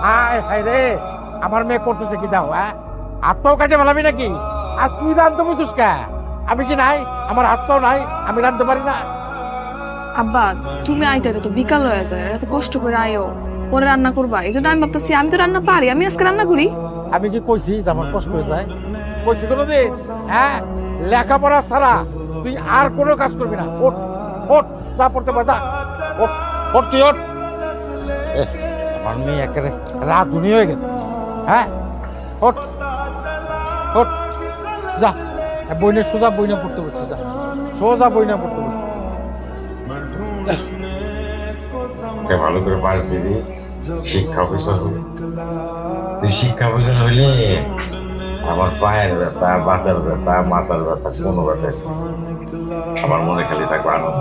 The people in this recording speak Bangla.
হায় হায় রে, আমার মেয়ে করতেছে কি দাও? হ্যাঁ, হাতটাও কাটে ফেলাবি নাকি? আর তুই রান্ধতে বুঝছিস কে? আমি কি নাই? আমার হাতটাও নাই, আমি রান্ধতে পারি না? আব্বা তুমি আইতে তো বিকাল হয়ে যায়, এত কষ্ট করে আয়ো, পরে রান্না করবা। এই জন্য আমি ভাবতেছি আমি তো রান্না পারি, আমি আজকে রান্না করি। আমি কি কইছি যে আমার কষ্ট হয়ে যায়? কইছি কোনোদিন? হ্যাঁ, লেখাপড়া ছাড়া তুই আর কোনো কাজ করবি না। ওঠ ওঠ, যা পড়তে পারতা ওঠ, ওঠ তুই ওঠ। এহ, আমার মেয়ে একেবারে রাত দুনি হয়ে গেছে। হ্যাঁ, ওঠ ওঠ, যা বইনে সোজা বইনে পড়তে বসবি, যা সোজা বইনে পড়তে বসবি। ভালো করে পাস দিবি, শিক্ষা অফিসার হবি। তুই শিক্ষা অফিসার হইলে আমার পায়ের ব্যথা, বাতের ব্যথা, মাথার ব্যথা, কোনো ব্যথা আমার মনে খালি থাকবে আনন্দ।